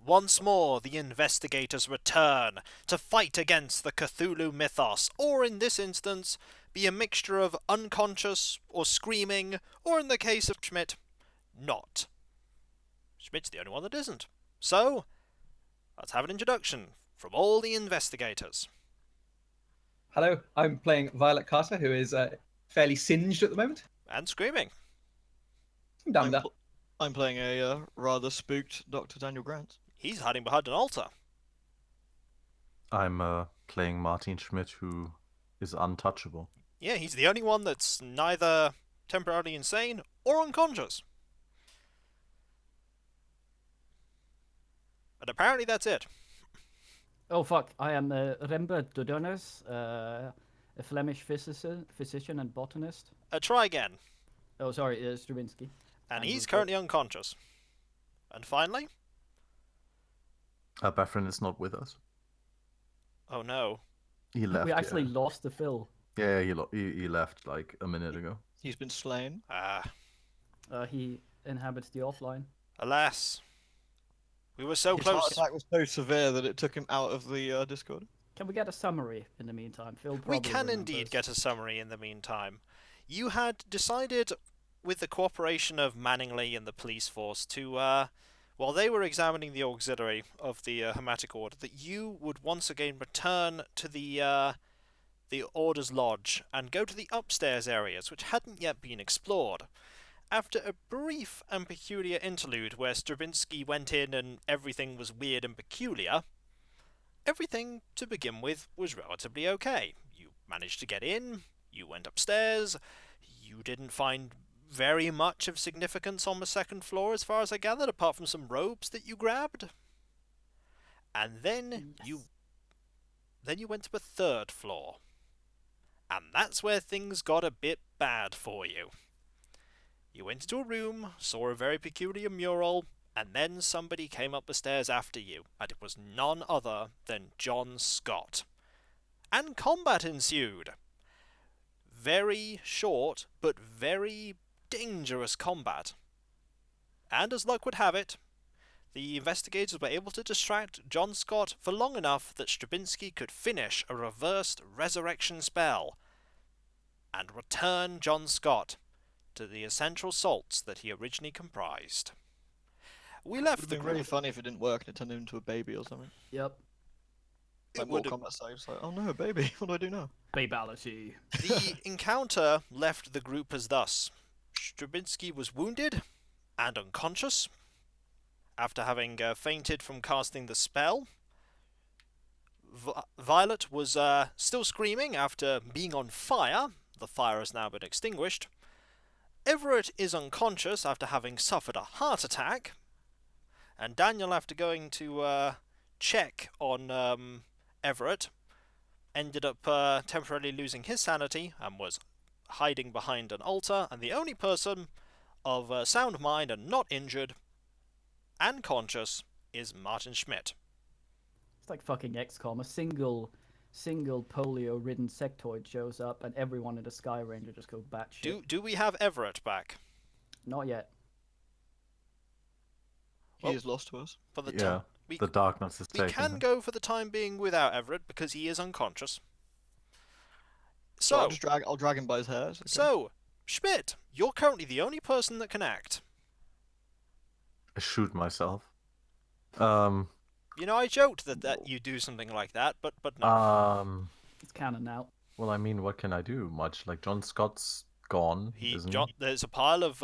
Once more, the investigators return to fight against the Cthulhu mythos, or in this instance, be a mixture of unconscious or screaming, or in the case of Schmitt, not. Schmidt's the only one that isn't. So, let's have an introduction from all the investigators. Hello, I'm playing Violet Carter, who is fairly singed at the moment. And screaming. I'm down with that. I'm playing a rather spooked Dr. Daniel Grant. He's hiding behind an altar. I'm playing Martin Schmitt, who is untouchable. Yeah, he's the only one that's neither temporarily insane or unconscious. And apparently that's it. Oh fuck, I am Rembert Dodonis, a Flemish physician and botanist. Try again. Oh, sorry, Stravinsky. And he's currently unconscious. And finally? Befren is not with us. Oh no. He left. We actually lost the Phil. Yeah, he left like a minute ago. He's been slain. He inhabits the offline. Alas. We were so His close. heart attack was so severe that it took him out of the Discord. Can we get a summary in the meantime? Phil We probably can remembers. indeed get a summary in the meantime. You had decided, with the cooperation of Manningley and the police force, to, while they were examining the auxiliary of the Hermetic Order, that you would once again return to the Order's Lodge and go to the upstairs areas, which hadn't yet been explored. After a brief and peculiar interlude where Stravinsky went in and everything was weird and peculiar, everything, to begin with, was relatively okay. You managed to get in, you went upstairs, you didn't find very much of significance on the second floor as far as I gathered, apart from some robes that you grabbed. And then you went to the third floor. And that's where things got a bit bad for you. You went into a room, saw a very peculiar mural, and then somebody came up the stairs after you, and it was none other than John Scott. And combat ensued. Very short, but very dangerous combat. And as luck would have it, the investigators were able to distract John Scott for long enough that Stravinsky could finish a reversed resurrection spell and return John Scott to the essential salts that he originally comprised. We It left would the have been really group. funny if it didn't work and it turned him into a baby or something. Yep. Like It Mortal would've- Kombat saves, like, oh no, a baby, what do I do now? Babality. The encounter left the group as thus. Stravinsky was wounded and unconscious after having fainted from casting the spell. Violet was still screaming after being on fire. The fire has now been extinguished. Everett is unconscious after having suffered a heart attack. And Daniel, after going to check on Everett, ended up temporarily losing his sanity and was hiding behind an altar. And the only person of sound mind and not injured and conscious is Martin Schmitt. It's like fucking XCOM. A single polio-ridden sectoid shows up, and everyone in the Sky Ranger just go batshit. Do we have Everett back? Not yet. He Well, is lost to us. For the Yeah, time, the darkness is we taking can him. go for the time being without Everett because he is unconscious. So So, I'll drag him by his hair. so Schmidt, you're currently the only person that can act. I shoot myself. You know, I joked that you do something like that, but no. It's canon now. Well, I mean, what can I do? Much like John Scott's gone, isn't he? There's a pile of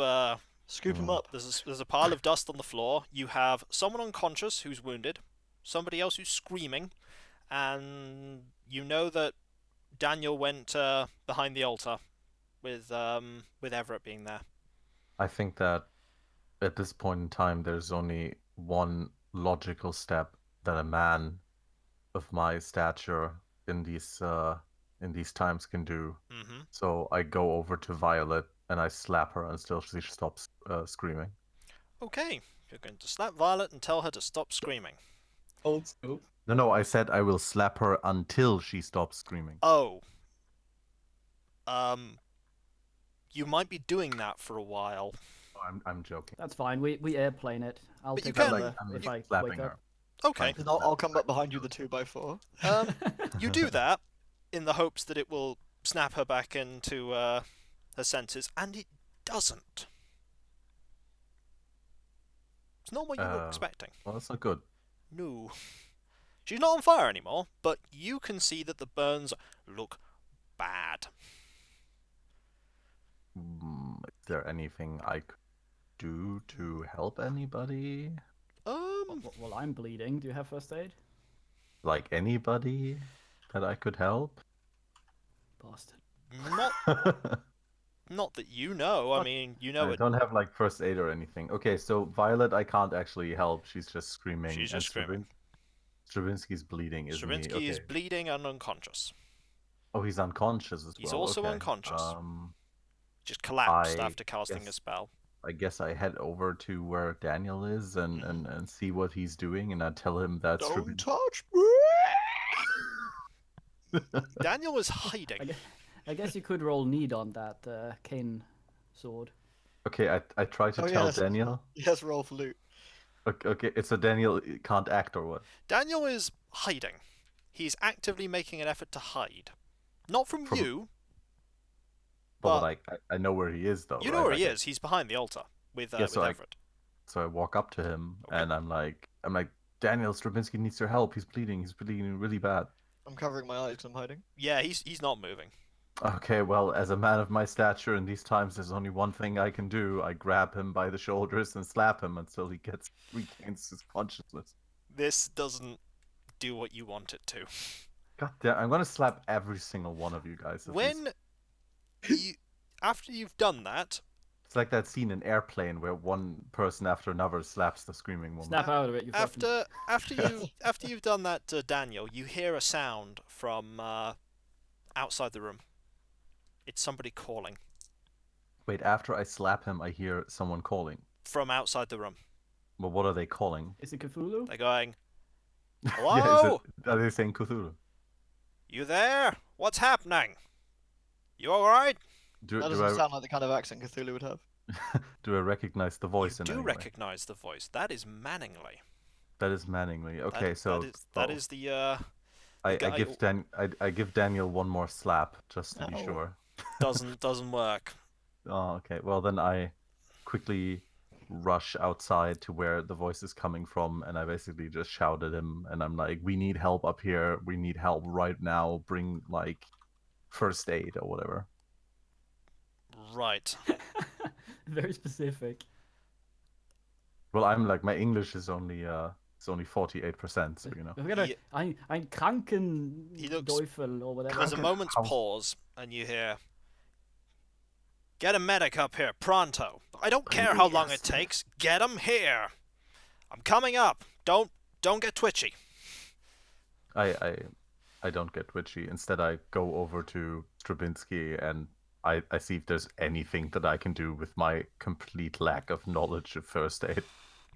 Scoop him up. there's a pile of dust on the floor. You have someone unconscious who's wounded, somebody else who's screaming, and you know that Daniel went behind the altar with Everett being there. I think that at this point in time, there's only one logical step that a man of my stature in these times can do. Mm-hmm. So I go over to Violet and I slap her until she stops screaming. Okay, you're going to slap Violet and tell her to stop screaming. Old school. No, I said I will slap her until she stops screaming. Oh. You might be doing that for a while. I'm joking. That's fine. We airplane it. I'll But you take can- over I'm if I slapping wake her. up. Okay. Then I'll come up behind you the 2x4. You do that in the hopes that it will snap her back into her senses, and it doesn't. It's not what you were expecting. Well, that's not good. No. She's not on fire anymore, but you can see that the burns look bad. Is there anything I could do to help anybody? Well, I'm bleeding. Do you have first aid? Like anybody that I could help? Bastard. Not that you know. I mean, you know I it. don't have like first aid or anything. Okay, so Violet, I can't actually help. She's just screaming. She's just screaming. Stravinsky's bleeding, isn't he? Stravinsky is Okay. bleeding and unconscious. Oh, he's unconscious as He's well. also okay. unconscious. Just collapsed I after casting a guess- spell. I guess I head over to where Daniel is and see what he's doing, and I tell him that Don't Stravinsky. touch me! Daniel is hiding. I guess you could roll need on that cane sword. Okay, I try to Oh, tell yes. Daniel. Yes, roll for loot. Okay, it's a Daniel can't act or what? Daniel is hiding. He's actively making an effort to hide. Not from you. But But I know where he is though. you know right? where I he can- is. He's behind the altar with Yeah, so I- Everett. So I walk up to him Okay. and I'm like, Daniel, Stravinsky needs your help. He's bleeding really bad. I'm covering my eyes 'cause I'm hiding. Yeah, he's not moving. Okay, well, as a man of my stature in these times, there's only one thing I can do. I grab him by the shoulders and slap him until he regains his consciousness. This doesn't do what you want it to. God damn, I'm gonna slap every single one of you guys. if these- When you, after you've done that, It's like that scene in Airplane where one person after another slaps the screaming woman. Snap out of it, you fucking... after you've done that to Daniel, you hear a sound from outside the room. It's somebody calling Wait, after I slap him, I hear someone calling. from outside the room. Well, what are they calling? Is it Cthulhu? They're going, Yeah, "Hello, are they saying Cthulhu? you there? What's happening? You all right?" Do, That do doesn't I sound like the kind of accent Cthulhu would have. do I recognize the voice You in do any way? recognize the voice. That is Manningly. That is Manningly. Okay, That- so that well, is the I guy- give Daniel one more slap just to be No. sure. doesn't work. Oh, okay. Well, then I quickly rush outside to where the voice is coming from, and I basically just shout at him, and I'm like, "We need help up here. We need help right now. Bring like first aid or whatever." Right. Very specific. Well, I'm like my English is only 48%, so you know. We're gonna... He- Ein Kranken He looks- Teufel or whatever. There's a moment's House. pause, and you hear, "Get a medic up here, pronto! I don't care how long it takes. Get him here. I'm coming up. Don't get twitchy." I don't get twitchy. Instead, I go over to Stravinsky and I see if there's anything that I can do with my complete lack of knowledge of first aid.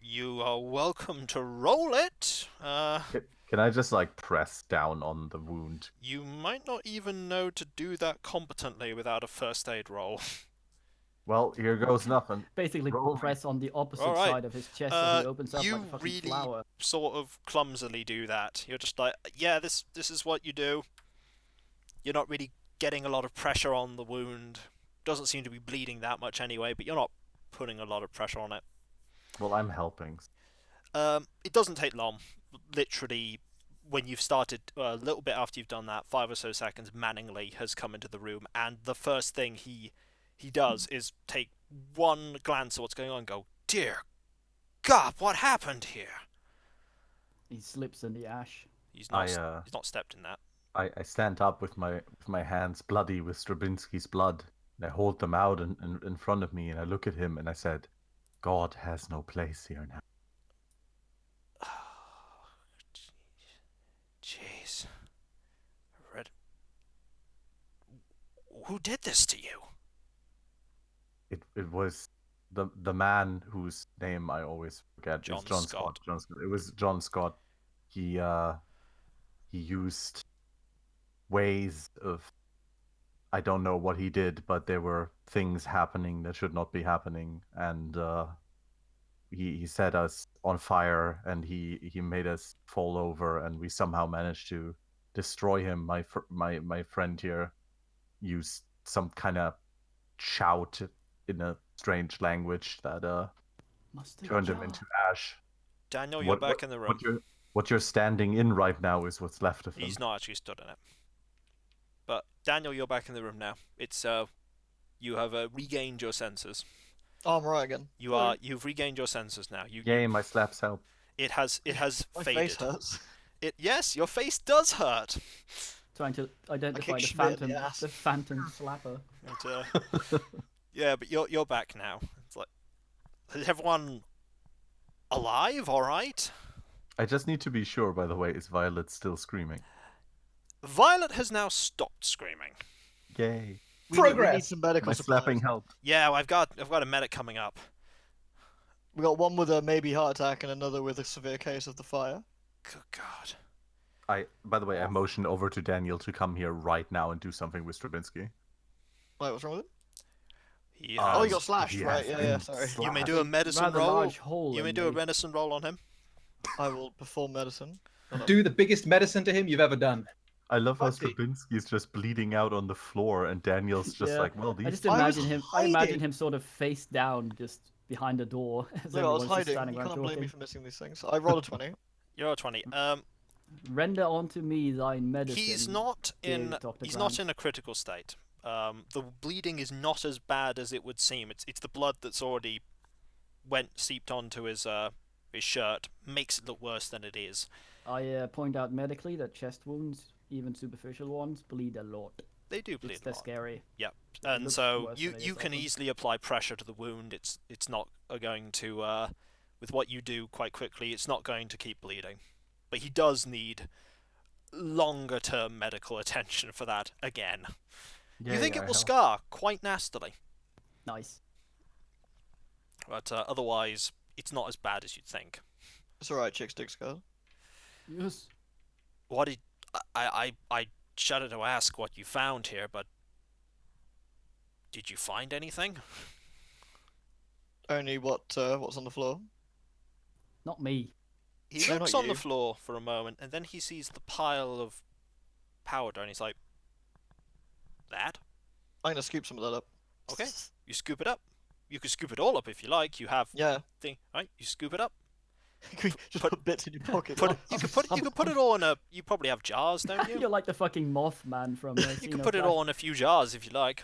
You are welcome to roll it. Can I just like press down on the wound? You might not even know to do that competently without a first aid roll. Well, here goes nothing. Basically Roll. press on the opposite Alright. side of his chest so he opens up you like a fucking really flower. sort of clumsily do that. You're just like, yeah, this is what you do. You're not really getting a lot of pressure on the wound. Doesn't seem to be bleeding that much anyway, but you're not putting a lot of pressure on it. Well, I'm helping. It doesn't take long. Literally, when you've started, a little bit after you've done that, 5 or so seconds, Manningly has come into the room, and the first thing he does is take one glance at what's going on and go, "Dear God, what happened here?" He slips in the ash. He's not, I he's not stepped in that. I stand up with my hands bloody with Stravinsky's blood. And I hold them out in front of me, and I look at him and I said, "God has no place here now." Jeez. Red. Who did this to you? It was the man whose name I always forget. John It's John Scott. Scott. John Scott. It was John Scott. He used ways of, I don't know what he did, but there were things happening that should not be happening, and he set us on fire, and he made us fall over, and we somehow managed to destroy him. My friend here used some kind of shout in a strange language that Mustard turned him jar. into ash. Daniel, you're back in the room. What you're standing in right now is what's left of him. He's not actually stood in it. But Daniel, you're back in the room now. It's you have regained your senses. Oh, I'm right again. You've regained your senses now. Yay, my slaps help. It has My faded. face hurts. Yes, your face does hurt. Trying to identify kicked the Schmitt in the ass. phantom slapper. And, yeah, but you're back now. It's like, is everyone alive? All right. I just need to be sure, by the way, is Violet still screaming? Violet has now stopped screaming. Yay. We Progress. need some medical My supplies. slapping helped. Yeah, I've got a medic coming up. We got one with a maybe heart attack and another with a severe case of the fire. Good God. By the way, I motioned over to Daniel to come here right now and do something with Stravinsky. Wait, what's wrong with him? He Oh, he has- got slashed, he right? has Yeah, been yeah, sorry. You may slashed. do a medicine Rather roll. large hole. You may in do a me. medicine roll on him. I will perform medicine. Do the biggest medicine to him you've ever done. I love how Fuck it. Stravinsky's just bleeding out on the floor, and Daniel's just Yeah, like, well, I these. just I was imagine him. I imagine hiding. him sort of face down, just behind the door. As Look, I was everyone's just hiding. standing You around can't blame me talking. for missing these things. I rolled a 20. You're a 20. Render unto me thine medicine. He's not in. dear Dr. He's not Grant. in a critical state. The bleeding is not as bad as it would seem. It's the blood that's already seeped onto his shirt makes it look worse than it is. I point out medically that chest wounds, even superficial ones, bleed a lot. They do bleed It's a that lot. scary. Yep. It And looks so worse you than it you is can often. easily apply pressure to the wound. It's not going to with what you do quite quickly. It's not going to keep bleeding, but he does need longer term medical attention for that again. You think it will scar quite nastily, Nice. but otherwise it's not as bad as you'd think. It's alright, chick sticks, girl. Yes. What did I shudder to ask what you found here, but did you find anything? Only what's on the floor. Not me. He No, looks not on the you. floor for a moment, and then he sees the pile of powder, and he's like, "That? I'm gonna scoop some of that up. Okay. You scoop it up. You can scoop it all up if you like. You have Yeah. thing, right? You scoop it up. Just put bits in your pocket. Put it, you can put it all in a. You probably have jars, don't you? You're like the fucking Mothman from. You can put it all in a few jars if you like.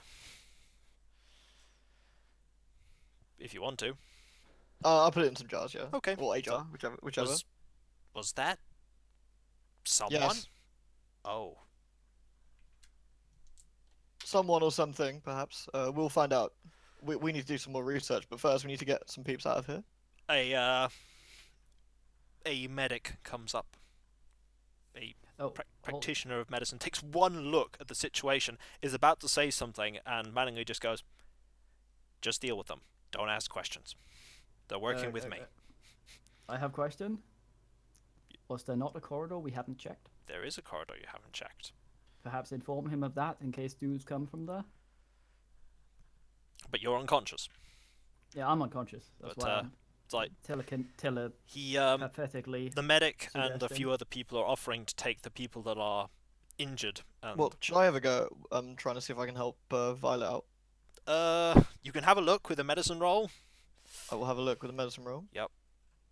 If you want to. I'll put it in some jars, yeah. Okay. Or a jar, whichever. Was that someone? Yes. Oh. Someone or something, perhaps. We'll find out. We need to do some more research, but first we need to get some peeps out of here. A medic comes up. Oh, Practitioner of medicine takes one look at the situation, is about to say something, and Manningley just goes, "Just deal with them. Don't ask questions. They're working with me. I have question. Was there not a corridor we haven't checked? There is a corridor you haven't checked. Perhaps inform him of that in case dudes come from there. But you're unconscious. Yeah, I'm unconscious. That's But, why I'm It's like he telepathically. the medic and a suggesting. few other people are offering to take the people that are injured. And Well, should I have a go? I'm trying to see if I can help Violet out. you can have a look with a medicine roll. I will have a look with a medicine roll. Yep.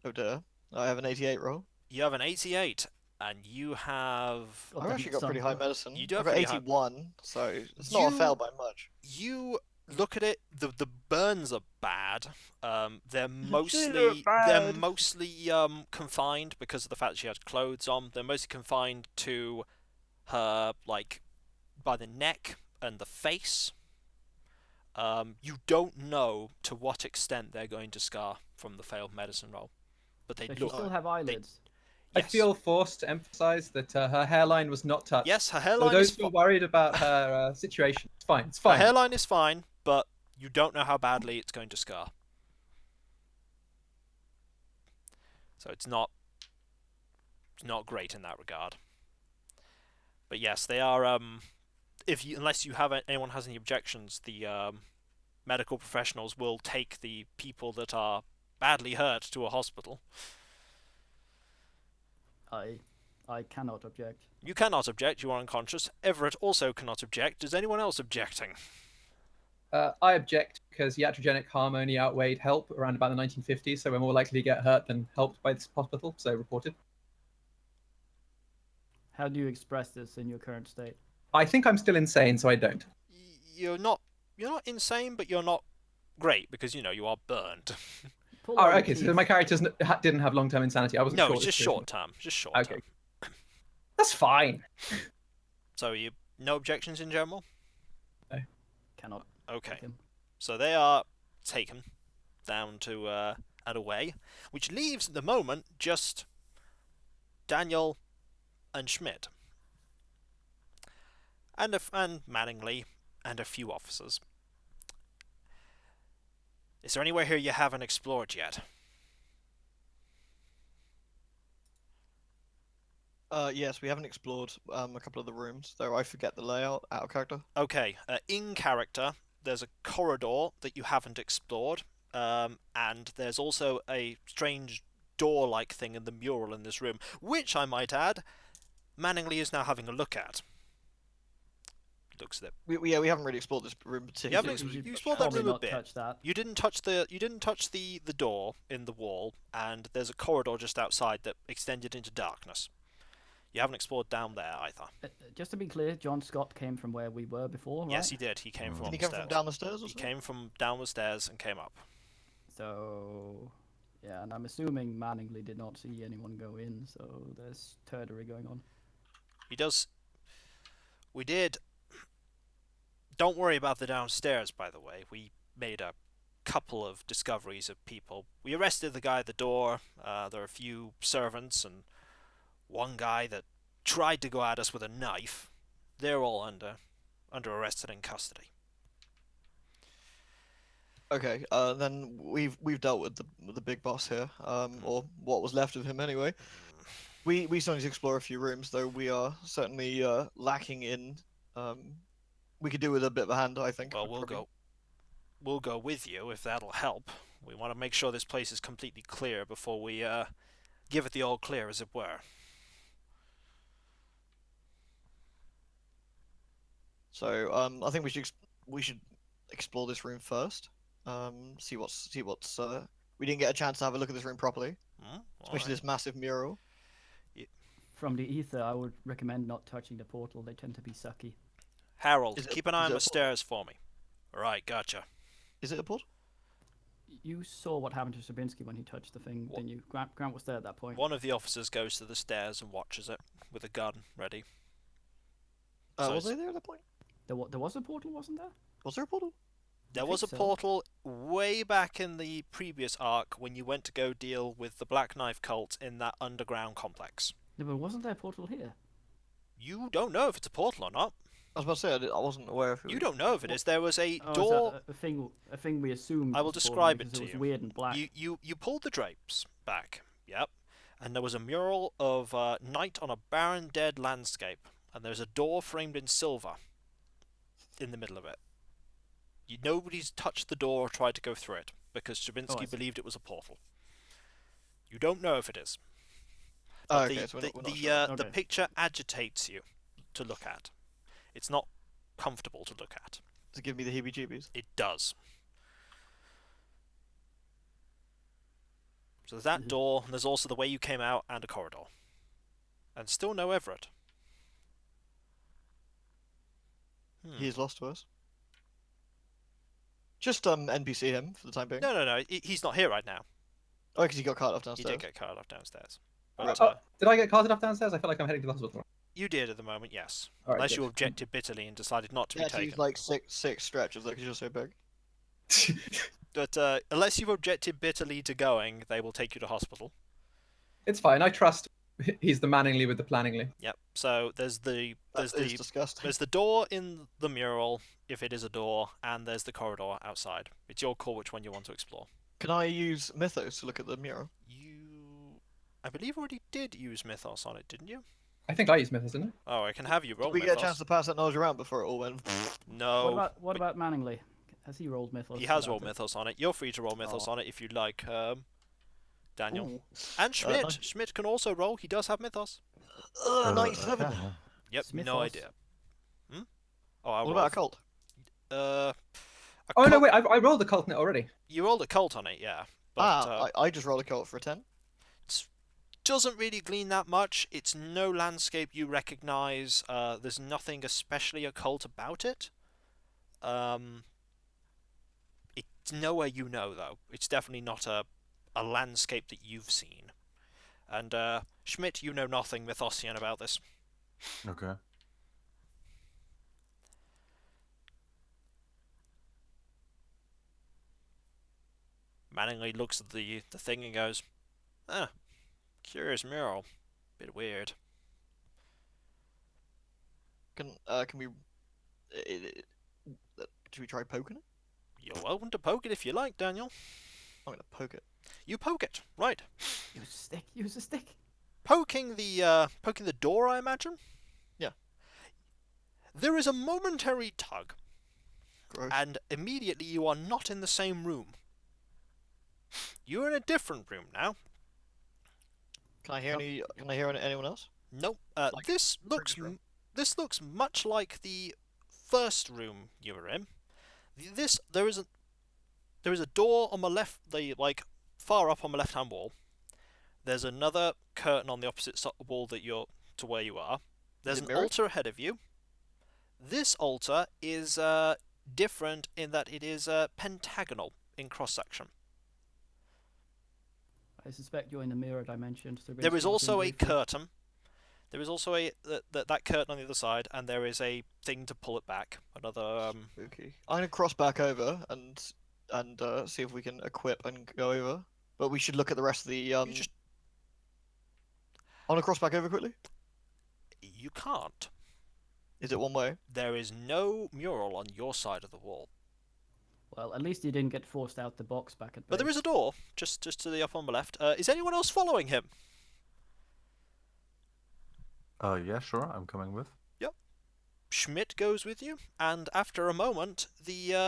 Oh dear. I have an 88 roll. You have an 88, and you have God I've damn actually it, got pretty son. high medicine. You do I've have got pretty high- 81, so it's not a You- fail by much. you look at it. The burns are bad. They're bad. mostly confined because of the fact she has clothes on. They're mostly confined to her like by the neck and the face. You don't know to what extent they're going to scar from the failed medicine roll, but they Does she look. still have eyelids? I Yes. feel forced to emphasize that her hairline was not touched. Yes, her So hairline those is who are worried about her situation, it's fine. It's her fine. hairline is fine, but you don't know how badly it's going to scar. So it's not great in that regard. But yes, they are. Unless anyone has any objections, the medical professionals will take the people that are badly hurt to a hospital. I cannot object. You cannot object, you are unconscious. Everett also cannot object. Is anyone else objecting? I object because iatrogenic harm only outweighed help around about the 1950s, so we're more likely to get hurt than helped by this hospital, so reported. How do you express this in your current state? I think I'm still insane, so I don't. You're not insane, but you're not great because you are burned. Pull Oh, out your okay, so keys. my character didn't have long-term insanity. I wasn't No, sure. it's this just was- short term. Just short Okay. term. That's fine. So no objections in general? Cannot Okay. take him. So they are taken down to and away, which leaves at the moment just Daniel and Schmitt, and Manningly, and a few officers. Is there anywhere here you haven't explored yet? Yes, we haven't explored a couple of the rooms, though I forget the layout out of character. Okay, in character, there's a corridor that you haven't explored, and there's also a strange door-like thing in the mural in this room, which I might add, Manningly is now having a look at. Looks at it. We haven't really explored this room particularly. You explored that Probably room a not bit. touch that. You didn't touch the door in the wall, and there's a corridor just outside that extended into darkness. You haven't explored down there either. Just to be clear, John Scott came from where we were before, right? Yes, he did. He came from Did he upstairs. come from down the stairs or He something? came from down the stairs and came up. So, yeah, and I'm assuming Manningly did not see anyone go in, so there's turdery going on. He does. We did. Don't worry about the downstairs, by the way. We made a couple of discoveries of people. We arrested the guy at the door. There are a few servants and one guy that tried to go at us with a knife. They're all under arrest and in custody. Okay, then we've dealt with the big boss here, or what was left of him anyway. We still need to explore a few rooms, though we are certainly lacking in. We could do with a bit of a hand, I think. Well, probably. we'll go with you if that'll help. We want to make sure this place is completely clear before we give it the all clear, as it were. So I think we should explore this room first. See what's we didn't get a chance to have a look at this room properly, especially this massive mural. From the ether, I would recommend not touching the portal. They tend to be sucky. Harold, Is it- keep an is eye it on a the port? stairs for me. Right, gotcha. Is it a port? You saw what happened to Sabinsky when he touched the thing, didn't you? Grant was there at that point. One of the officers goes to the stairs and watches it with a gun ready. So Was it's- I there at that point? There was a portal, wasn't there? Was there a portal? There I was a think so. portal way back in the previous arc when you went to go deal with the Black Knife cult in that underground complex. No, but wasn't there a portal here? You don't know if it's a portal or not. I was about to say I wasn't aware if it You was... don't know if it is. There was a Oh, is door. that a thing we assumed. I will was a portal describe it because to it was you. weird and black. You pulled the drapes back. Yep. And there was a mural of night on a barren, dead landscape, and there's a door framed in silver in the middle of it. Nobody's touched the door or tried to go through it because I Stravinsky see. believed it was a portal. You don't know if it is. Oh, But okay, so we're not the sure. the Okay. picture agitates you to look at. It's not comfortable to look at. To give me the heebie-jeebies. It does. So there's that door, and there's also the way you came out and a corridor. And still no Everett. He is lost to us. Just NPC him for the time being. No, he's not here right now. Oh, because he got carted off He downstairs. did get carted off downstairs. But, Did I get carted off downstairs? I feel like I'm heading to the hospital. you did at the moment, yes. All right, Unless you good. objected bitterly and decided not to Yeah, be to taken. use like six stretches, like he's just so big. But unless you've objected bitterly to going, they will take you to hospital. It's fine. I trust he's the Manningly with the planningly. Yep. So there's the That is disgusting. There's the door in the mural, if it is a door, and there's the corridor outside. It's your call which one you want to explore. Can I use Mythos to look at the mural? I believe already did use Mythos on it, didn't you? I think I used Mythos, didn't I? Oh, I can have you roll Did we Mythos. get a chance to pass that knowledge around before it all went? No. What about Manningly? Has he rolled Mythos? He has about rolled it? Mythos on it. You're free to roll Mythos Oh. on it if you'd like, Daniel. Ooh. And Schmitt. nice. Schmitt can also roll. He does have Mythos. 97. Okay. Yep, no Smithos. idea. Oh, I'll What roll. about a cult? A Oh no, cult- wait! I rolled the cult net already. You rolled a cult on it, yeah. But I just rolled a cult for a 10. doesn't really glean that much. It's no landscape you recognise. There's nothing especially occult about it. It's nowhere you know, though. It's definitely not a landscape that you've seen. And Schmitt, you know nothing Mythosian about this. Okay. Manningly looks at the thing and goes, "Ah, curious mural. Bit weird." Can we? Should we try poking it? You're welcome to poke it if you like, Daniel. I'm gonna poke it. You poke it, right? Use a stick. Use a stick. Poking the door, I imagine. Yeah. There is a momentary tug, Gross. and immediately you are not in the same room. You're in a different room now. Can I hear anyone else? Nope. Like This looks previous room? this looks much like the first room you were in. There is a door on the left, far up on the left-hand wall. There's another curtain on the opposite wall to where you are. There's it an mirrored? altar ahead of you. This altar is different in that it is pentagonal in cross-section. I suspect you're in the mirror dimension. So There is also a briefly. curtain. There is also that curtain on the other side, and there is a thing to pull it back. Another Spooky. I'm gonna cross back over and see if we can equip and go over. But we should look at the rest of the You just I wanna cross back over quickly. you can't. Is it one way? There is no mural on your side of the wall. Well, at least you didn't get forced out the box back at. But there is a door, just to the up on the left. Is anyone else following him? Yeah, sure. I'm coming with. Schmitt goes with you, and after a moment, the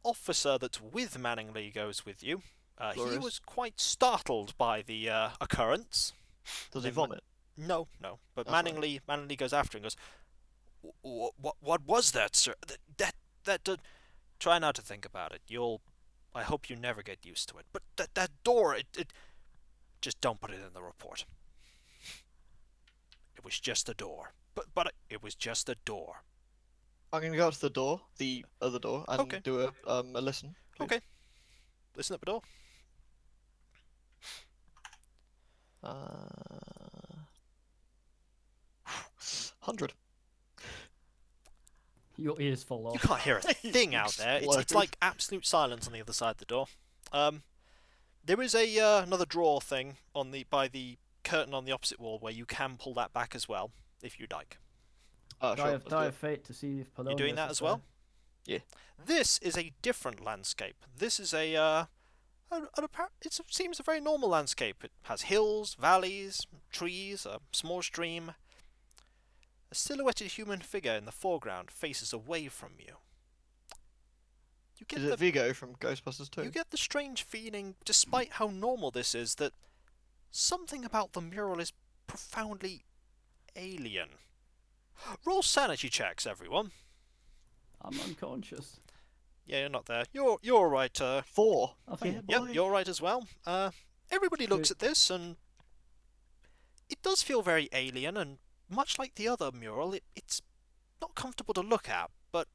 officer that's with Manningly goes with you. He Glorious. was quite startled by the occurrence. Does he Then vomit? No. But That's right. Manningly goes after him and goes, What was that, sir? That try not to think about it. I hope you never get used to it. But that door, it just don't put it in the report. It was just a door. But it was just a door. I'm gonna go up to the door, the other door, and Okay. do a listen. Please. Okay. Listen at the door. 100. Your ears fall off. You can't hear a thing out there. It's Exploded. like absolute silence on the other side of the door. There is another drawer thing by the curtain on the opposite wall where you can pull that back as well, if you'd like. Sure. Die let's do of it. fate to see if Polonius You doing that is as well? Yeah. This is a different landscape. This is it seems a very normal landscape. It has hills, valleys, trees, a small stream. A silhouetted human figure in the foreground faces away from you. You get Is it Vigo from Ghostbusters 2? You get the strange feeling, despite how normal this is, that something about the mural is profoundly alien. Roll sanity checks, everyone. I'm unconscious. Yeah, you're not there. You're all right. 4. Oh, thank Yeah, you. Yep, boy. you're right as well. Everybody looks Good. at this, and it does feel very alien, and much like the other mural, it's not comfortable to look at, but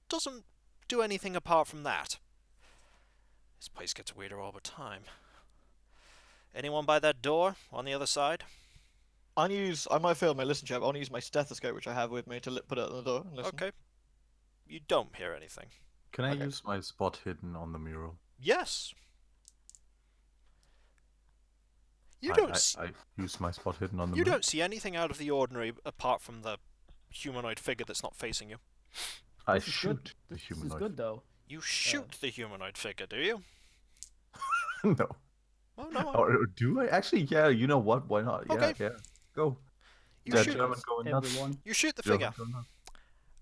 doesn't do anything apart from that. This place gets weirder all the time. Anyone by that door on the other side? I might fail my listen check. I want to use my stethoscope, which I have with me, to put it on the door and listen. Okay. You don't hear anything. Can I Okay. use my spot hidden on the mural? Yes. You I- don't. I use my spot hidden on the You mural. don't see anything out of the ordinary apart from the humanoid figure that's not facing you. I This is shoot good. the This is humanoid. good though. You shoot the humanoid figure, do you? No. Oh no. Or do I? Actually, yeah, you know what? Why not? Yeah, Okay. yeah. Go. You Yeah, shoot. German going nuts. Everyone. You shoot the German figure. going nuts.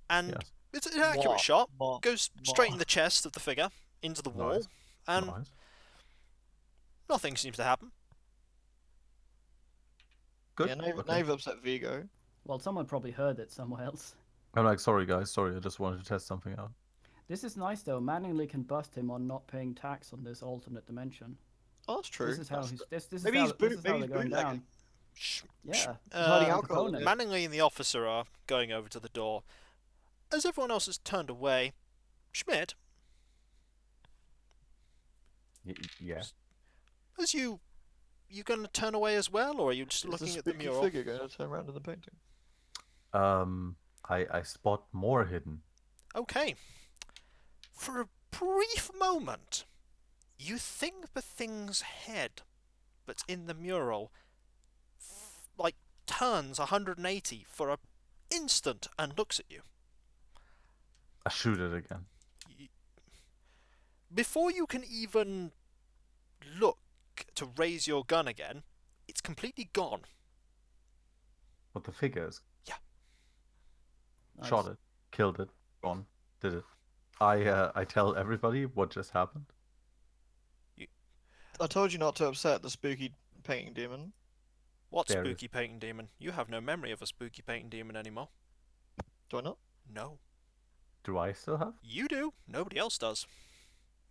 and Yes. it's an accurate Mwah, shot. mwah, Goes straight in mwah. the chest of the figure, into the wall, Nice. and Nice. nothing seems to happen. Good. Yeah, now Okay. you've upset Vigo. Well, someone probably heard it somewhere else. I'm like, sorry guys, sorry, I just wanted to test something out. This is nice though. Mattingly can bust him on not paying tax on this alternate dimension. Oh, that's true. This is how That's- he's. This is maybe how, he's this is how maybe they're he's going bootlegging. down. Yeah. hiding Uh, alcohol in Capone. it. Manningley and the officer are going over to the door. As everyone else has turned away, Schmitt, Yeah. as you going to turn away as well, or are you just Is looking the at the spooky mural? figure going to turn around in the painting? I spot more hidden. Okay. For a brief moment, you think the thing's head that's in the mural like turns 180 for an instant and looks at you. I shoot it again. Before you can even look to raise your gun again, it's completely gone. But the figures. Nice. Shot it. Killed it. Gone. Did it. I tell everybody what just happened. I told you not to upset the spooky painting demon. What There it spooky painting demon? You have no memory of a spooky painting demon anymore. Do I not? No. Do I still have? You do. Nobody else does.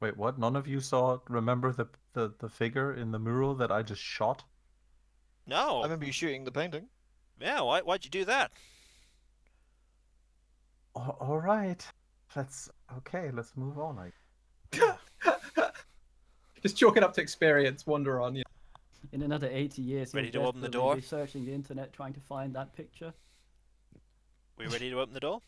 Wait, what? None of you remember the figure in the mural that I just shot? No. I remember you shooting the painting. Yeah, why'd you do that? All right. Let's move on. Just chalk it up to experience. Wander on. Yeah. In another 80 years, Ready you'll to open the desperately door? be searching the internet trying to find that picture. We ready to open the door?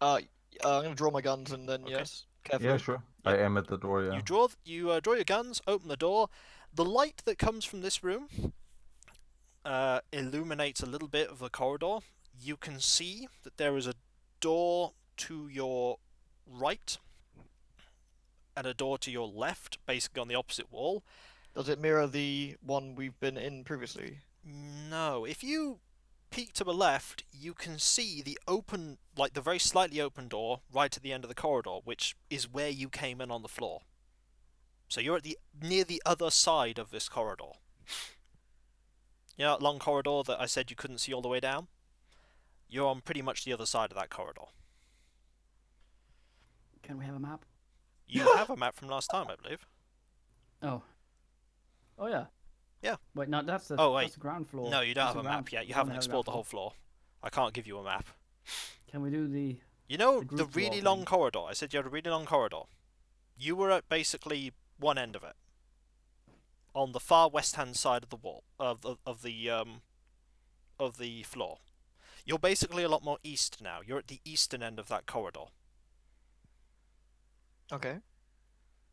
I'm gonna draw my guns and then Okay. yes, carefully. Yeah, sure. I am at the door. Yeah. You draw your guns, open the door. The light that comes from this room illuminates a little bit of the corridor. You can see that there is a door to your right and a door to your left, basically on the opposite wall. Does it mirror the one we've been in previously? No, if you peek to the left, you can see the open, like the very slightly open door right at the end of the corridor, which is where you came in on the floor. So you're at near the other side of this corridor. You know that long corridor that I said you couldn't see all the way down? You're on pretty much the other side of that corridor. Can we have a map? You have a map from last time, I believe. Oh. Oh yeah. Yeah. Wait, no, that's the Oh, wait. that's the ground floor. No, you don't That's have a the map ground- yet. You oh, haven't no, explored the ground whole floor. I can't give you a map. Can we do the? You know The the group really floor long thing. corridor? I said you had a really long corridor. You were at basically one end of it, on the far west-hand side of the wall of the floor. You're basically a lot more east now. You're at the eastern end of that corridor. Okay.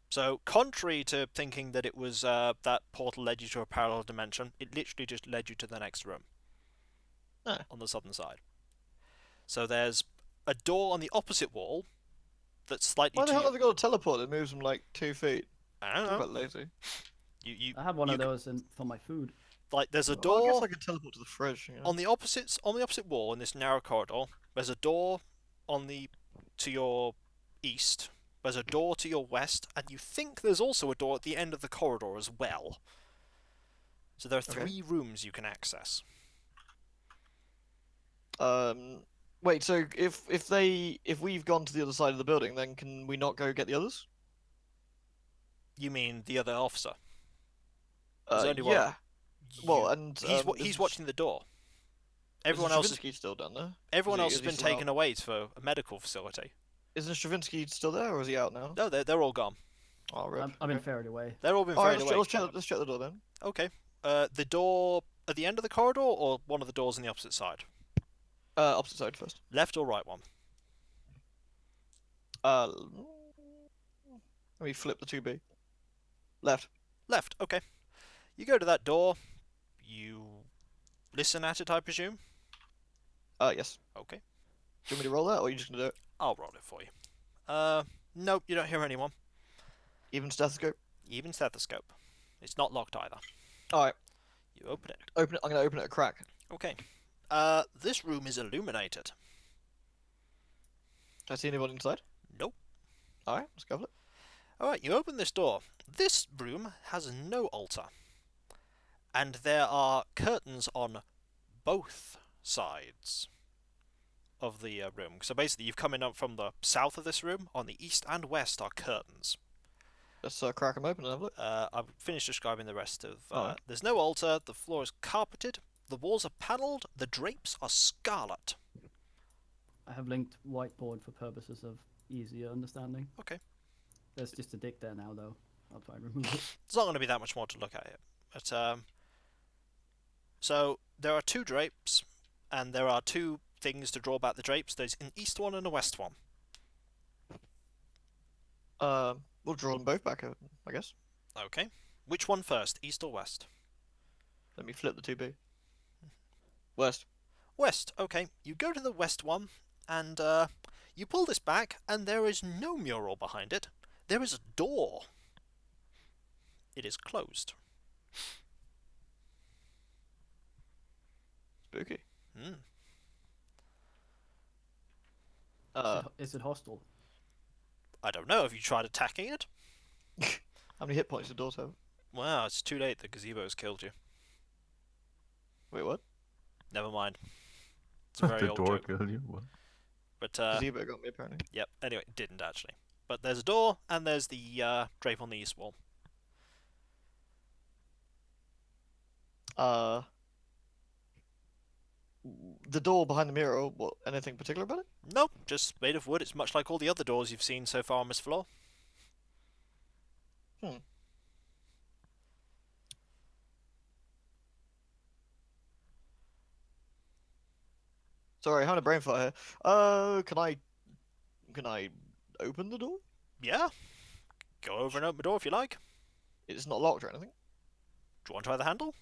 So, contrary to thinking that it was that portal led you to a parallel dimension, it literally just led you to the next room. Ah. On the southern side. So there's a door on the opposite wall that's slightly Why the to hell have they got a teleport that moves them like 2 feet? I don't They're know. quite lazy. You I have one you of c- those for my food. like there's a Oh, I guess door I could teleport to the fridge. You know? on the opposite wall in this narrow corridor. There's a door to your east. There's a door to your west, and you think there's also a door at the end of the corridor as well. So there are Okay. 3 rooms you can access. Wait. So if we've gone to the other side of the building, then can we not go get the others? You mean the other officer? There's only one. Yeah. Well, You- and he's watching the door. Everyone else Stravinsky still down there. Everyone else is has he been still taken away to a medical facility. Isn't Stravinsky still there, or is he out now? No, they're all gone. Oh, rip. I've been Okay. ferried away. They're all been Alright, ferried away. let's check the door then. Okay. The door at the end of the corridor, or one of the doors on the opposite side? Opposite side first. Left or right one? Let me flip the 2B. Left. Left. Okay. You go to that door. You listen at it, I presume. Yes. Okay. Do you want me to roll that, or are you just gonna do it? I'll roll it for you. Nope. You don't hear anyone. Even stethoscope. Even stethoscope. It's not locked either. Alright. You open it. Open it. I'm gonna open it a crack. Okay. This room is illuminated. Can I see anybody inside? Nope. Alright, let's go for it. Alright, you open this door. This room has no altar. And there are curtains on both sides of the room. So basically, you've come in up from the south of this room. On the east and west are curtains. Let's crack them open and have a look. I've finished describing the rest of... Alright. There's no altar, the floor is carpeted, the walls are panelled, the drapes are scarlet. I have linked whiteboard for purposes of easier understanding. Okay. There's just a dick there now, though. I'll try and remove it. There's not going to be that much more to look at here. But, so, there are two drapes, and there are two things to draw back the drapes. There's an east one and a west one. We'll draw them both back, I guess. Okay. Which one first, east or west? Let me flip the 2B. West. West, okay. You go to the west one, and you pull this back, and there is no mural behind it. There is a door. It is closed. Spooky. Hmm. Is it hostile? I don't know. Have you tried attacking it? How many hit points do doors have? Wow, it's too late. The gazebo's killed you. Wait, what? Never mind. It's a very the old door joke. killed you? What? But, Gazebo got me, apparently. yep. Anyway, it didn't actually. But there's a door, and there's the drape on the east wall. The door behind the mirror, what, anything particular about it? Nope, just made of wood. It's much like all the other doors you've seen so far on this floor. Sorry, having a brain fart here. Can I open the door? Yeah. Go over and open the door if you like. It's not locked or anything. Do you want to try the handle?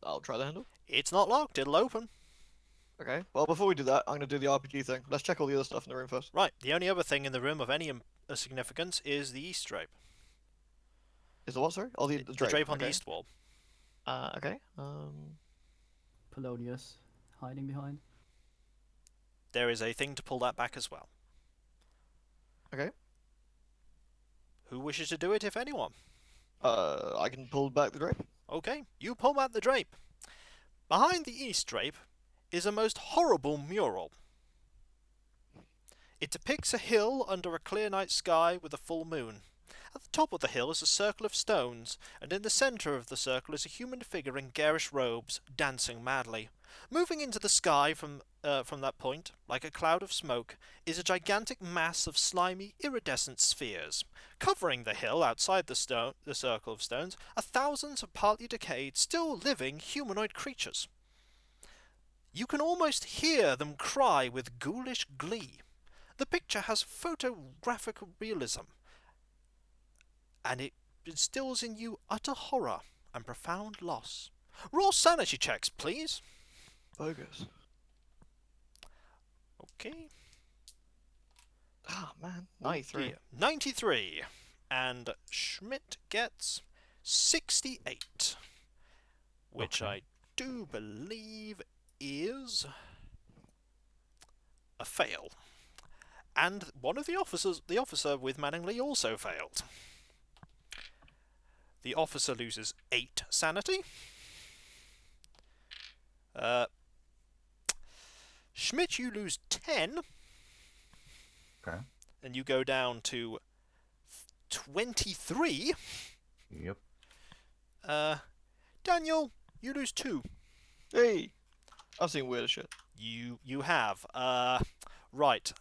I'll try the handle. It's not locked. It'll open. Okay. Well, before we do that, I'm gonna do the RPG thing. Let's check all the other stuff in the room first. Right. The only other thing in the room of any significance is the east drape. Is the what? Sorry? Oh, the drape on okay. the east wall. Okay. Polonius hiding behind. There is a thing to pull that back as well. Okay. Who wishes to do it, if anyone? I can pull back the drape. Okay, you pull back the drape. Behind the east drape is a most horrible mural. It depicts a hill under a clear night sky with a full moon. At the top of the hill is a circle of stones, and in the centre of the circle is a human figure in garish robes, dancing madly. Moving into the sky from that point, like a cloud of smoke, is a gigantic mass of slimy, iridescent spheres. Covering the hill outside the circle of stones are thousands of partly decayed, still living humanoid creatures. You can almost hear them cry with ghoulish glee. The picture has photographic realism, and it instills in you utter horror and profound loss. Roll sanity checks, please. Bogus. Okay. Ah, man. 93. Dear. 93. And Schmitt gets 68. Which Okay. I do believe is a fail. And one of the officer with Manningly also failed. The officer loses 8 sanity. Schmitt, you lose 10. Okay. And you go down to 23. Yep. Daniel, you lose 2. Hey! I've seen weirder shit. You have. Right.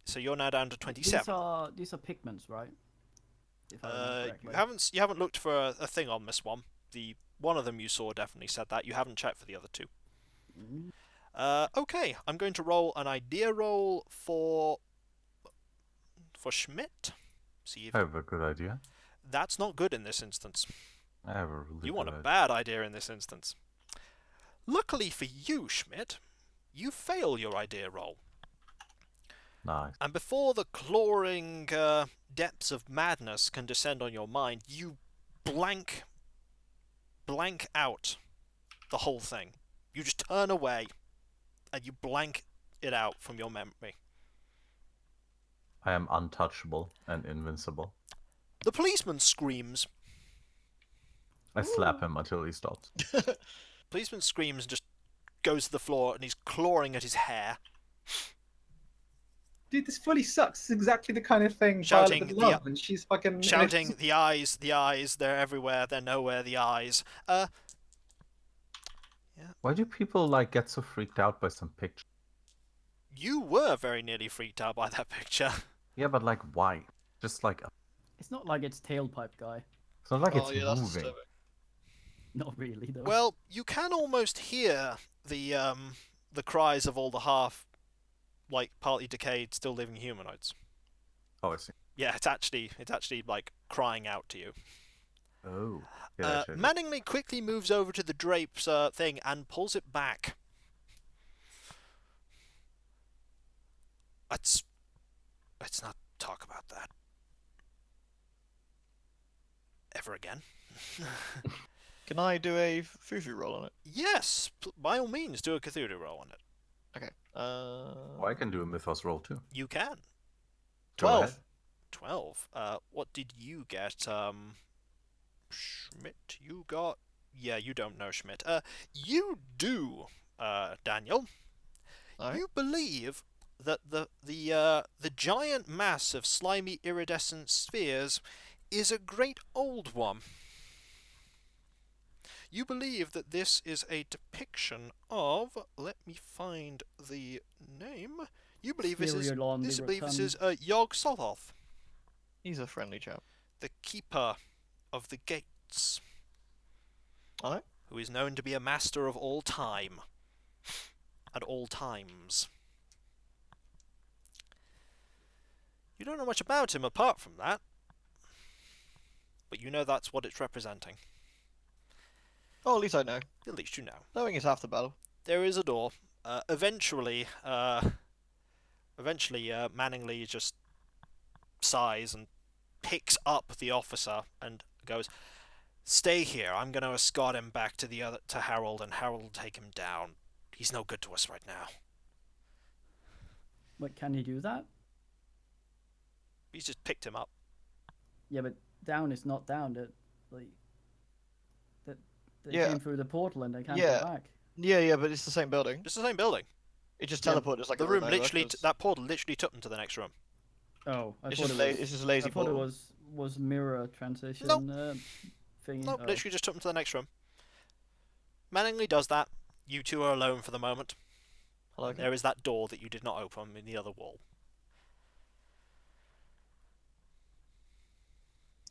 So you're now down to 27. These are pigments, right? If I remember You correctly. haven't looked for a thing on this one. The one of them you saw definitely said that. You haven't checked for the other 2. Mm. Okay, I'm going to roll an idea roll for Schmitt. See if I have a good idea. that's not good in this instance. I have a really You good want a idea. bad idea in this instance. Luckily for you, Schmitt, you fail your idea roll. Nice. And before the clawing depths of madness can descend on your mind, you blank out the whole thing. You just turn away, and you blank it out from your memory. I am untouchable and invincible. The policeman screams. I slap him until he stops. Policeman screams and just goes to the floor, and he's clawing at his hair. Dude, this fully sucks. This is exactly the kind of thing Shouting Violet would love, and she's fucking Shouting, the eyes, they're everywhere, they're nowhere, the eyes. Why do people like get so freaked out by some picture? You were very nearly freaked out by that picture. Yeah, but like why? Just like It's not like it's tailpipe guy. it's not like Oh, it's yeah, that's moving. disturbing. Not really though. Well, you can almost hear the cries of all the partly decayed, still living humanoids. Oh, I see. Yeah, it's actually like crying out to you. Oh. Yeah, Manningly quickly moves over to the drapes thing and pulls it back. Let's not talk about that ever again. Can I do a Fufu roll on it? Yes, by all means, do a Cthulhu roll on it. Okay. Oh, I can do a Mythos roll too. You can. Go 12. ahead. 12. What did you get? Schmitt, you got... Yeah, you don't know Schmitt. You do, Daniel. Alright. You believe that the giant mass of slimy iridescent spheres is a great old one. You believe that this is a depiction of... Let me find the name. You believe this is Yog-Sothoth, He's a friendly chap. the keeper of the gates, Alright. who is known to be a master of all time, at all times. You don't know much about him apart from that, but you know that's what it's representing. Oh, at least I know. At least you know. Knowing is half the battle. There is a door. Eventually, Manningly just sighs and picks up the officer and goes, "Stay here. I'm going to escort him back to Harold, and Harold will take him down. He's no good to us right now." Wait, can you do that? He's just picked him up. Yeah, but down is not down. They Yeah. came through the portal and they can't Yeah. go back. Yeah, but it's the same building. It's the same building. It just Yeah. teleported. It's like The a room over, literally, 'cause that portal literally took them to the next room. Oh, I It's thought just, it was. it's just a lazy I thought it portal. was mirror transition. Nope. Thingy. No, Oh. literally just took them to the next room. Manningly does that. You two are alone for the moment. I like it. There is that door that you did not open in the other wall.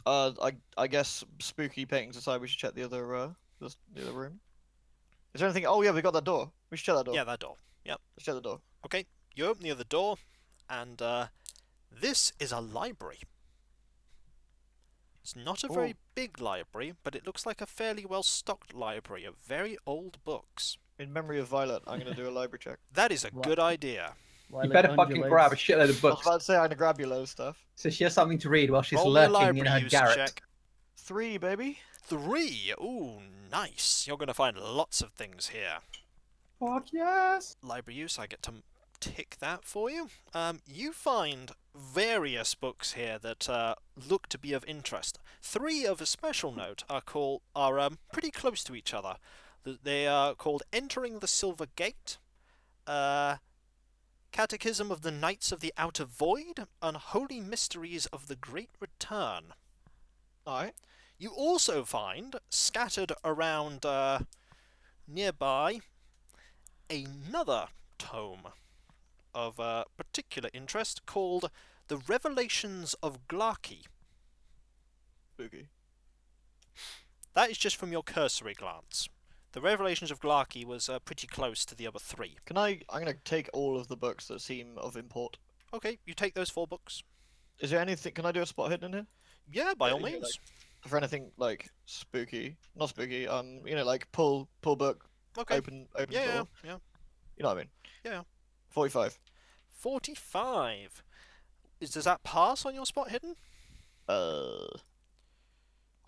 I guess spooky paintings aside, we should check the other room. Is there anything? Oh yeah, we got that door. We should check that door. Yeah, that door. Yep. Let's check the door. Okay, you open the other door, and this is a library. It's not a very big library, but it looks like a fairly well-stocked library of very old books. In memory of Violet, I'm gonna do a library check. That is a What? good idea. You better fucking grab a shitload of I was books, about to say I'm gonna grab you a load of stuff. so she has something to read while she's Roll me a lurking in library her use garret. check. 3, baby. 3. Ooh, nice. You're going to find lots of things here. Fuck yes! Library use, I get to tick that for you. You find various books here that look to be of interest. 3 of a special note are pretty close to each other. They are called Entering the Silver Gate, Catechism of the Knights of the Outer Void, and Holy Mysteries of the Great Return. Alright. You also find, scattered around nearby, another tome of particular interest called The Revelations of Glarkey. Spooky. That is just from your cursory glance. The Revelations of Glarkey was pretty close to the other 3. I'm gonna take all of the books that seem of import. Okay, you take those 4 books. Is there anything? Can I do a spot hidden in here? Yeah, by all Yeah, means. like- For anything like spooky, not spooky. Like pull book, Okay. open Yeah, door. yeah. You know what I mean? Yeah. 45. 45. Does that pass on your spot hidden? I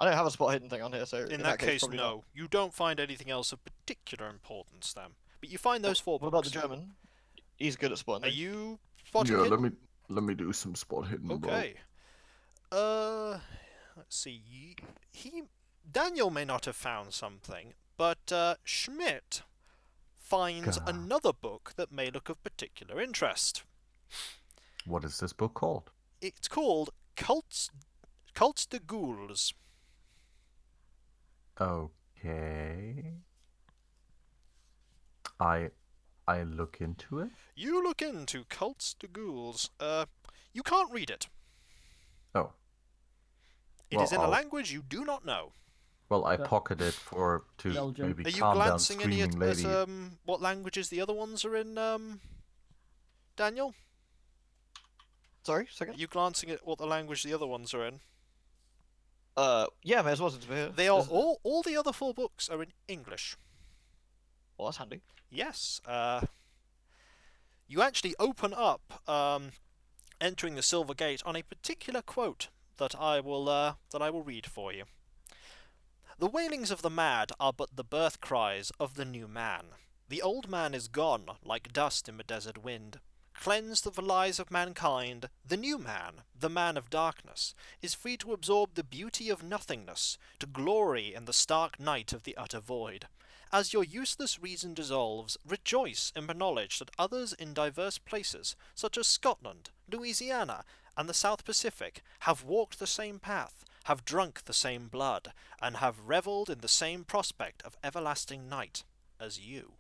don't have a spot hidden thing on here, so In that case, probably no. not. You don't find anything else of particular importance then. But you find those 4 What books. about the German? He's good at spotting. Are things. you spotting Yeah, hidden? let Let me do some spot hidden. Okay. Let's see. Daniel may not have found something, but Schmitt finds Gah. another book that may look of particular interest. What is this book called? It's called Cults de Ghouls. Okay. I look into it. You look into Cults de Ghouls. You can't read it. Oh. It is in a language you do not know. Well, I But- pocket it to Belgium. maybe Are you calm down glancing any screaming at lady. what languages the other ones are in, Daniel? Sorry, Are second. you glancing at what the language the other ones are in? Yeah, may as well since we're here. They are Isn't it? all the other 4 books are in English. Well, that's handy. Yes. You actually open up, entering the Silver Gate, on a particular quote that I will read for you. The wailings of the mad are but the birth cries of the new man. The old man is gone, like dust in a desert wind. Cleansed of the lies of mankind, the new man, the man of darkness, is free to absorb the beauty of nothingness, to glory in the stark night of the utter void. As your useless reason dissolves, rejoice in the knowledge that others in diverse places, such as Scotland, Louisiana, and the South Pacific, have walked the same path, have drunk the same blood, and have revelled in the same prospect of everlasting night as you.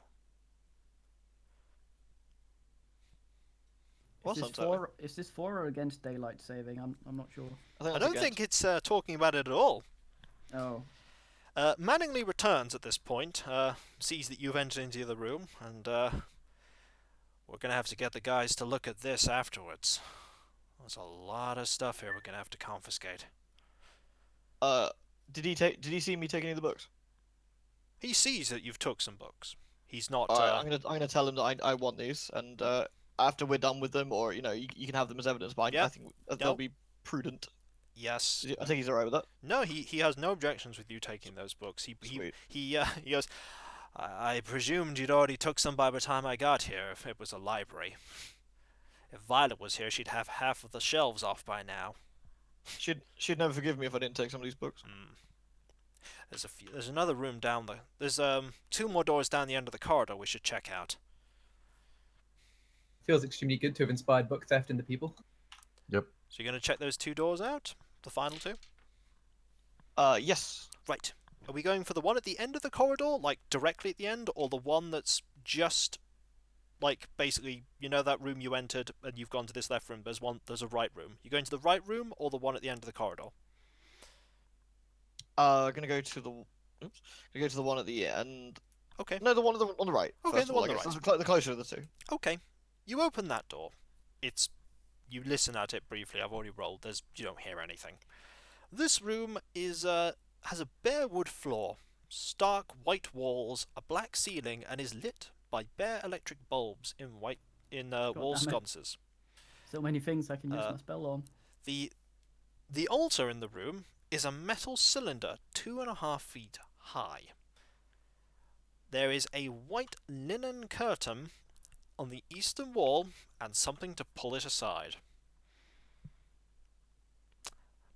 Well, Is this sounds that way. for or against daylight saving? I'm not sure. I don't think it's talking about it at all. Oh, Manningly returns at this point, sees that you've entered into the other room, and we're going to have to get the guys to look at this afterwards. There's a lot of stuff here we're going to have to confiscate. Did he see me take any of the books? He sees that you've took some books. He's not... Alright, I'm gonna tell him that I want these, and after we're done with them, or you can have them as evidence. But Yeah. I think they'll be prudent. Yes. I think he's alright with that. No, he has no objections with you taking those books. He goes, I presumed you'd already took some by the time I got here, if it was a library. If Violet was here, she'd have half of the shelves off by now. She'd never forgive me if I didn't take some of these books. There's another room down there. There's 2 more doors down the end of the corridor we should check out. Feels extremely good to have inspired book theft into people. Yep. So you're going to check those 2 doors out? The final 2? Yes. Right. Are we going for the one at the end of the corridor, like directly at the end, or the one that's just, like, basically, you know that room you entered and you've gone to this left room, there's a right room. You going to the right room or the one at the end of the corridor? Gonna go to the one at the end. Okay. No, the one on the right. Okay, first the of all, one I on the guess. That's the closer of the two. Okay. You open that door. You listen at it briefly. I've already rolled. You don't hear anything. This room has a bare wood floor, stark white walls, a black ceiling, and is lit by bare electric bulbs in wall damn it. sconces. so many things I can use my spell on. The altar in the room is a metal cylinder 2.5 feet high. There is a white linen curtain on the eastern wall and something to pull it aside.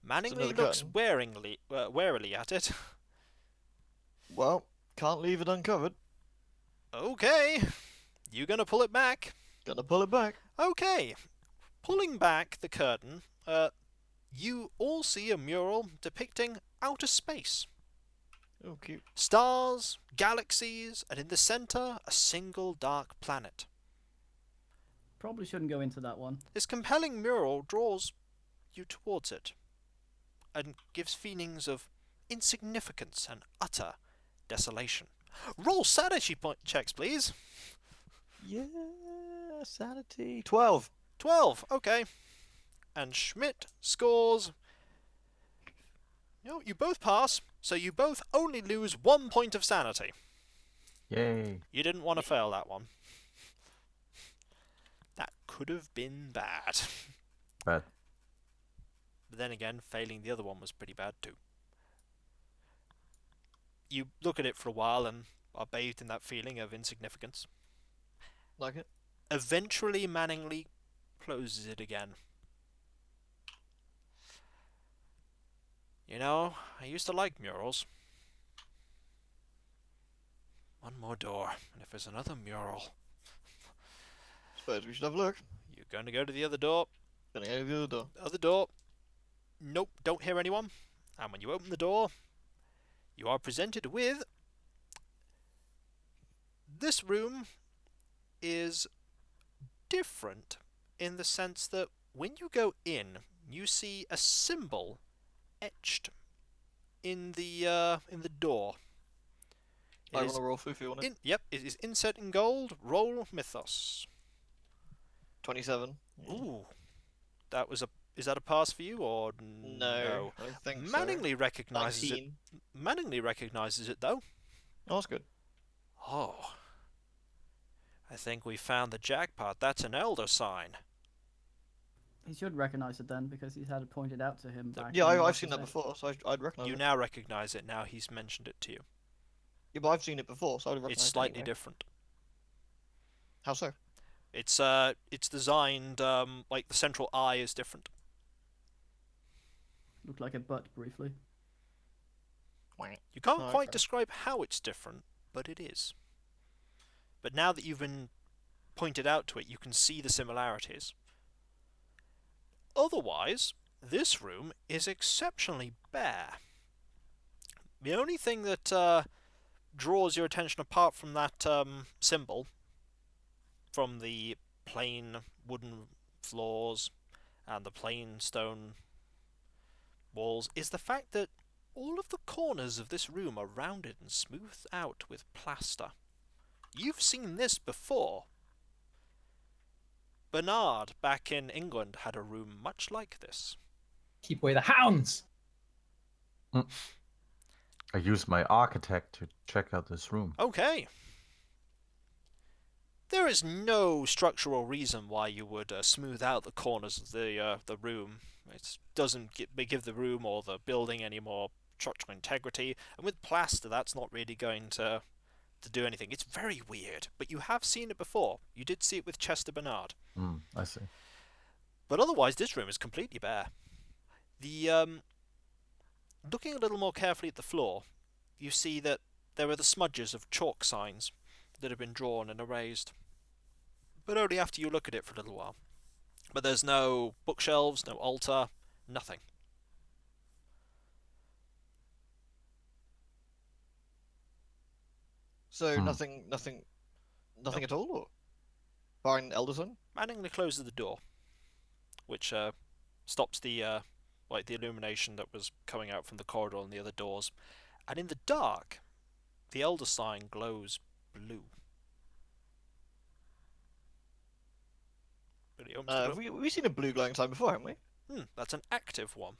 Manningly another looks curtain. warily at it. Well, can't leave it uncovered. Okay, you gonna pull it back? Gonna pull it back. Okay, pulling back the curtain, you all see a mural depicting outer space. Oh, cute. Stars, galaxies, and in the centre, a single dark planet. Probably shouldn't go into that one. This compelling mural draws you towards it, and gives feelings of insignificance and utter desolation. Roll sanity checks, please. Yeah, sanity. 12. 12, okay. And Schmitt scores... You both pass, so you both only lose 1 point of sanity. Yay. You didn't want to fail that one. That could have been bad. But But then again, failing the other one was pretty bad too. You look at it for a while and are bathed in that feeling of insignificance. Like it? Eventually, Manningly closes it again. You know, I used to like murals. One more door, and if there's another mural... Suppose we should have a look. You're going to go to the other door. Gonna go to the other door. Other door. Nope, don't hear anyone. And when you open the door, you are presented with... This room is different in the sense that when you go in, you see a symbol etched in the door. It I is want to roll Fufu on it. Yep, it is inset in gold. Roll Mythos. 27. Ooh, that was a. Is that a pass for you or No, I don't think so. Manningly recognizes 19. it. Manningly recognizes it though. Oh, that's good. Oh, I think we found the jackpot. That's an elder sign. He should recognize it then because he's had it pointed out to him. Back Yeah, in I've what's seen his that name. before, so I'd recognise You it. now recognize it. Now he's mentioned it to you. Yeah, but I've seen it before, so I'd recognise It's it slightly anyway. different. How so? It's designed like the central eye is different. Looked like a butt briefly. You can't Oh, quite okay. describe how it's different, but it is. But now that you've been pointed out to it, you can see the similarities. Otherwise, this room is exceptionally bare. The only thing that draws your attention apart from that symbol, from the plain wooden floors and the plain stone walls, is the fact that all of the corners of this room are rounded and smoothed out with plaster. You've seen this before. Bernard, back in England, had a room much like this. Keep away the hounds! I used my architect to check out this room. Okay. There is no structural reason why you would smooth out the corners of the room. It doesn't give the room or the building any more structural integrity, and with plaster that's not really going to do anything. It's very weird, but you have seen it before. You did see it with Chester Bernard. I see. But otherwise this room is completely bare. The looking a little more carefully at the floor, you see that there are the smudges of chalk signs that have been drawn and erased. But only after you look at it for a little while. But there's no bookshelves, no altar, nothing. So nothing at all, or barring Elderson? Manningly closes the door, which stops the the illumination that was coming out from the corridor and the other doors. And in the dark, the elder sign glows blue. But he opens the door. We've seen a blue glowing sign before, haven't we? That's an active one.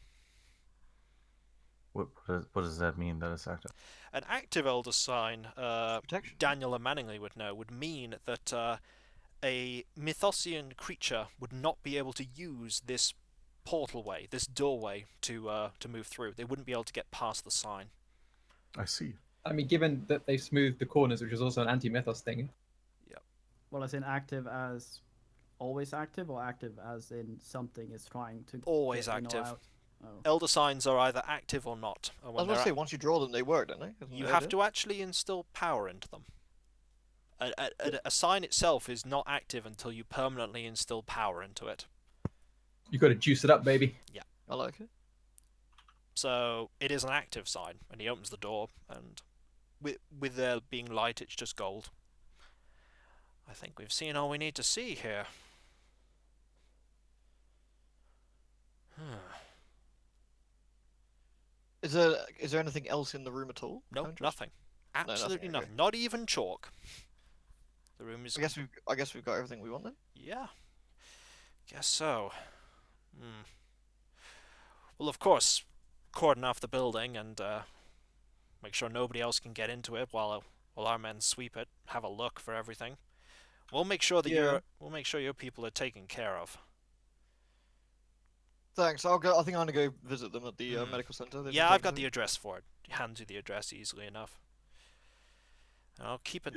What does that mean? That is active. An active elder sign, Protection. Daniel and Manningly would know, would mean that a Mythosian creature would not be able to use this portalway, this doorway, to move through. They wouldn't be able to get past the sign. I see. I mean, given that they've smoothed the corners, which is also an anti-mythos thing. Well, as in active as always active, or active as in something is trying to Always get in or active. out? Oh. Elder signs are either active or not. And I was when going to they're say, once you draw them, they work, don't they? you have to actually instill power into them. A sign itself is not active until you permanently instill power into it. You got to juice it up, baby. I like it. So it is an active sign, and he opens the door, and with there being light, it's just gold. I think we've seen all we need to see here. Is there anything else in the room at all? No, Andrew? nothing. Absolutely okay. nothing. Not even chalk. The room is. I guess we've got everything we want then. Yeah. Guess so. Well, of course, cordon off the building and make sure nobody else can get into it while our men sweep it. Have a look for everything. We'll make sure that your people are taken care of. Thanks. I think I'm gonna go visit them at the medical center. Yeah, I've got the address for it. He hands you the address easily enough. And I'll keep it.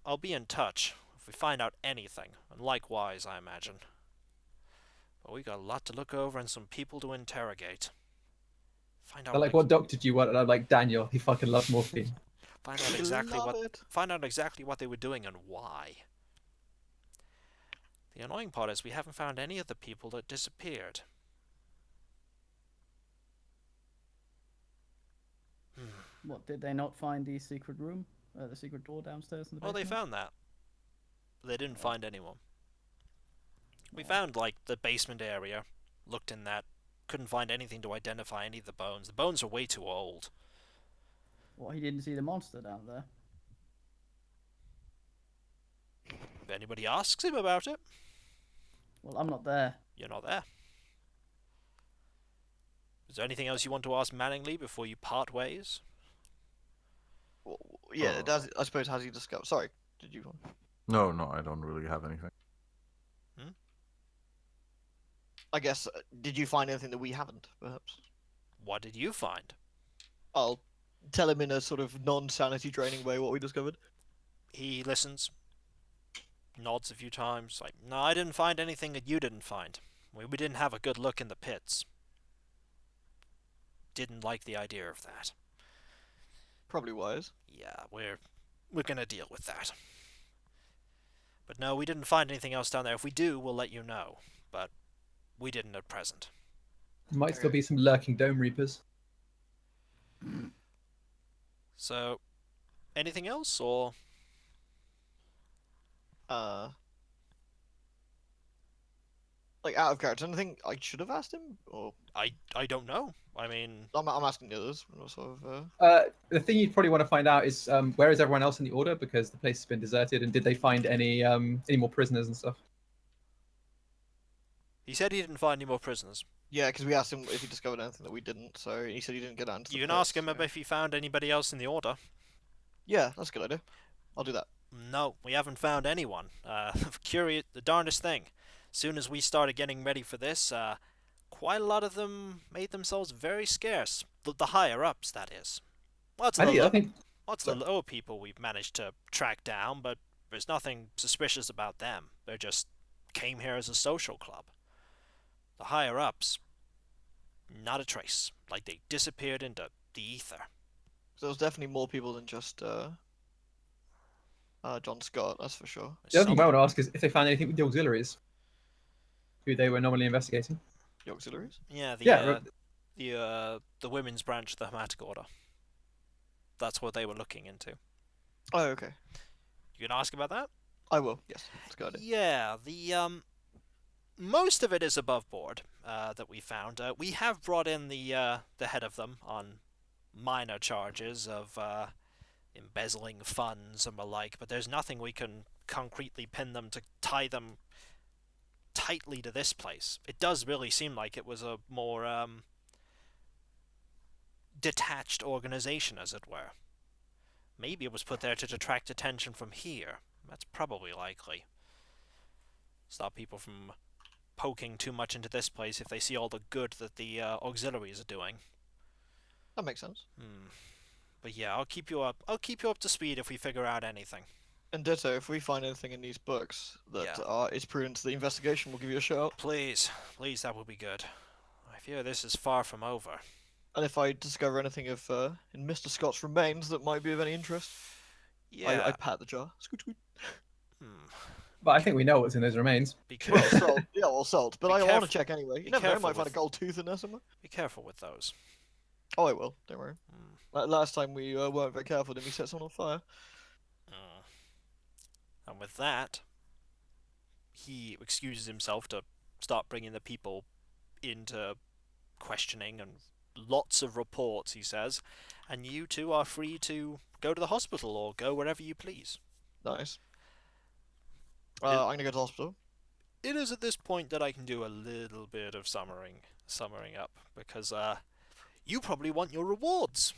I'll be in touch if we find out anything, and likewise, I imagine. But we got a lot to look over and some people to interrogate. Find out They're like, what doctor do you want? And I'm like, Daniel. He fucking loves morphine. find out exactly Love what it. find out exactly what they were doing and why. The annoying part is we haven't found any of the people that disappeared. What, did they not find the secret room? The secret door downstairs in the Well, they basement? found that. But they didn't find anyone. We found, like, the basement area. Looked in that. Couldn't find anything to identify any of the bones. The bones are way too old. Well, he didn't see the monster down there. If anybody asks him about it, Well, I'm not there. you're not there. Is there anything else you want to ask Manningly before you part ways? Well, yeah, I suppose has he discovered? Sorry, did you? No, I don't really have anything. I guess did you find anything that we haven't? Perhaps. What did you find? I'll tell him in a sort of non-sanity draining way what we discovered. He listens, nods a few times, like, no, I didn't find anything that you didn't find. We didn't have a good look in the pits. Didn't like the idea of that. Probably wise. Yeah, we're gonna deal with that. But no, we didn't find anything else down there. If we do, we'll let you know. But we didn't at present. Might still be some lurking Dome Reapers. So, anything else, or Like out of character, anything I should have asked him, or I don't know. I mean, I'm asking the others. Sort of. The thing you'd probably want to find out is where is everyone else in the order, because the place has been deserted, and did they find any more prisoners and stuff? he said he didn't find any more prisoners. Yeah, because we asked him if he discovered anything that we didn't, so he said he didn't get out into You the can ask pits, him so- if he found anybody else in the order. Yeah, that's a good idea. I'll do that. No, we haven't found anyone. Curious, the darndest thing. Soon as we started getting ready for this, quite a lot of them made themselves very scarce. The higher ups, that is. Lots of I think the lower people we've managed to track down, but there's nothing suspicious about them. They just came here as a social club. The higher ups, not a trace. Like they disappeared into the ether. So there's definitely more people than just John Scott, that's for sure. the other thing I want to ask is if they found anything with the auxiliaries, who they were normally investigating. The auxiliaries? Yeah, Yeah, the women's branch of the Hermetic Order. That's what they were looking into. Oh, okay. You can ask about that? I will. Yes, that's a good idea. Yeah, the most of it is above board that we found. We have brought in the head of them on minor charges of embezzling funds and the like, but there's nothing we can concretely pin them to tie them tightly to this place. It does really seem like it was a more detached organization, as it were. Maybe it was put there to detract attention from here. That's probably likely. Stop people from poking too much into this place if they see all the good that the auxiliaries are doing. That makes sense. But yeah, I'll keep you up to speed if we figure out anything. And ditto, if we find anything in these books that is prudent to the investigation, we'll give you a shout. Please, that would be good. I fear this is far from over. And if I discover anything of in Mr. Scott's remains that might be of any interest, Yeah. I pat the jar. Scoot, scoot. But I think we know what's in those remains. Be Well, careful. salt. Yeah, well, salt. But Be I want careful- to check anyway. be You never know, I careful might find a with- gold tooth in there somewhere. Be careful with those. Oh, I will. Don't worry. Last time we weren't very careful, didn't we set someone on fire? And with that, he excuses himself to start bringing the people into questioning and lots of reports, he says, and you two are free to go to the hospital or go wherever you please. Nice. I'm gonna go to the hospital. It is at this point that I can do a little bit of summing up, because you probably want your rewards.